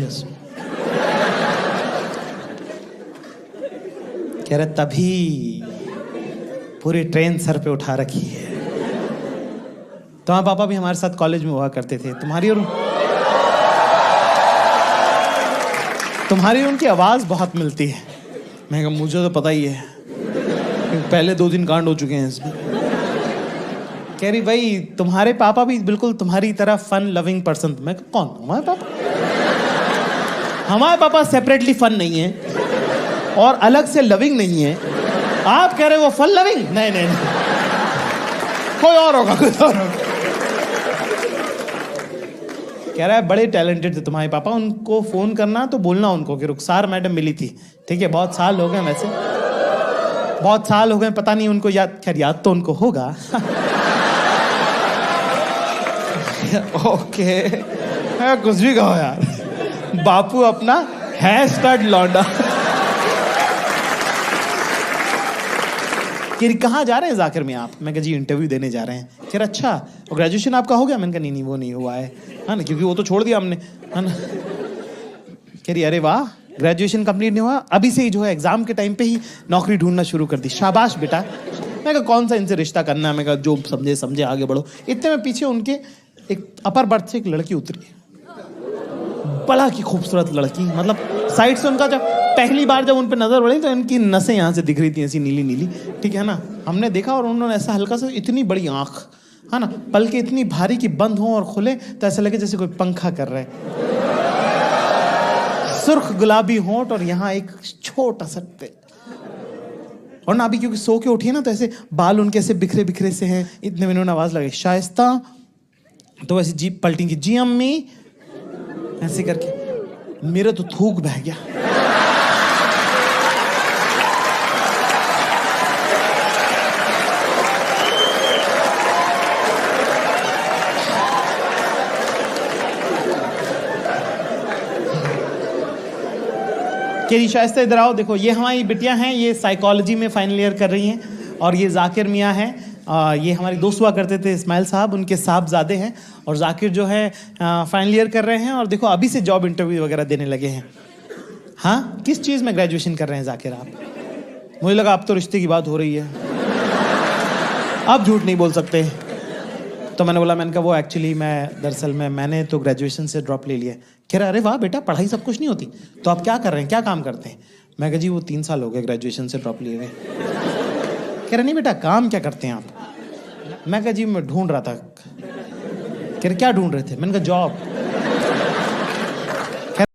कह रहे तभी पूरी ट्रेन सर पे उठा रखी है। तुम्हारे पापा भी हमारे साथ कॉलेज में हुआ करते थे। तुम्हारी उनकी आवाज बहुत मिलती है। मैं कहा मुझे तो पता ही है, पहले 2 दिन कांड हो चुके हैं इसमें। कह रही भाई तुम्हारे पापा भी बिल्कुल तुम्हारी तरह फन लविंग पर्सन। मैं कौन? हमारे पापा? हमारे पापा सेपरेटली फन नहीं है और अलग से लविंग नहीं है। आप कह रहे हो वो फन लविंग? नहीं नहीं, नहीं। कोई और होगा, कोई और होगा। कह रहा है बड़े टैलेंटेड थे तुम्हारे पापा, उनको फोन करना तो बोलना उनको कि रुखसार मैडम मिली थी। ठीक है, बहुत साल हो गए, वैसे बहुत साल हो गए, पता नहीं उनको याद। खैर याद तो उनको होगा। ओके, कुछ भी कहो यार, बापू अपना है स्टड लौंडा। कहाँ जा रहे हैं जाकिर में आप? मैं कहा जी इंटरव्यू देने जा रहे हैं। कह रहा अच्छा, और ग्रेजुएशन आपका हो गया? मैंने कहा नहीं वो नहीं हुआ है ना, क्योंकि वो तो छोड़ दिया हमने, है ना। कह रही अरे वाह, ग्रेजुएशन कंप्लीट नहीं हुआ, अभी से ही जो है एग्जाम के टाइम पे ही नौकरी ढूंढना शुरू कर दी, शाबाश बेटा। मैं कहा कौन सा इनसे रिश्ता करना है? मैं कहा जो समझे आगे बढ़ो। इतने में पीछे उनके एक अपर बर्थ से एक लड़की उतरी, बड़ा की खूबसूरत लड़की, मतलब साइड से उनका जब पहली बार जब उन पे नजर पड़ी तो इनकी नसें यहाँ से दिख रही थी ऐसी नीली नीली, ठीक है ना। हमने देखा और उन्होंने ऐसा हल्का सा, इतनी बड़ी आंख, है ना, पलके इतनी भारी कि बंद हो और खुले तो ऐसा लगे जैसे कोई पंखा कर रहा है, सुर्ख गुलाबी होंठ और यहाँ एक छोटा सा तिल। और ना अभी क्योंकि सो के उठी है ना, तो ऐसे बाल उनके ऐसे बिखरे बिखरे से हैं। इतने में उन्होंने आवाज लगाई शाइस्ता, तो वैसे जीप पलटी की, जी अम्मी, ऐसे करके मेरा तो थूक बह गया। केरी शाइस्ता इधर आओ, देखो ये हमारी बिटियां हैं, ये साइकोलॉजी में फाइनल ईयर कर रही हैं। और ये जाकिर मियाँ हैं, ये हमारे दोस्त हुआ करते थे इस्माइल साहब, उनके साहबजादे हैं। और जाकिर जो है फाइनल ईयर कर रहे हैं और देखो अभी से जॉब इंटरव्यू वगैरह देने लगे हैं। हाँ, किस चीज़ में ग्रेजुएशन कर रहे हैं जाकिर आप? मुझे लगा अब तो रिश्ते की बात हो रही है, अब झूठ नहीं बोल सकते। तो मैंने बोला, मैंने कहा वो एक्चुअली दरअसल मैंने तो ग्रेजुएशन से ड्रॉप ले लिया। कह रहा अरे वाह बेटा, पढ़ाई सब कुछ नहीं होती, तो आप क्या कर रहे हैं, क्या काम करते हैं? मैं कहा जी वो 3 साल हो गए ग्रेजुएशन से ड्रॉप लिए हुए। कह रहे नहीं बेटा, काम क्या करते हैं आप? मैं कहा जी मैं ढूंढ रहा था। कह रहे क्या ढूंढ रहे थे? मैंने कहा जॉब।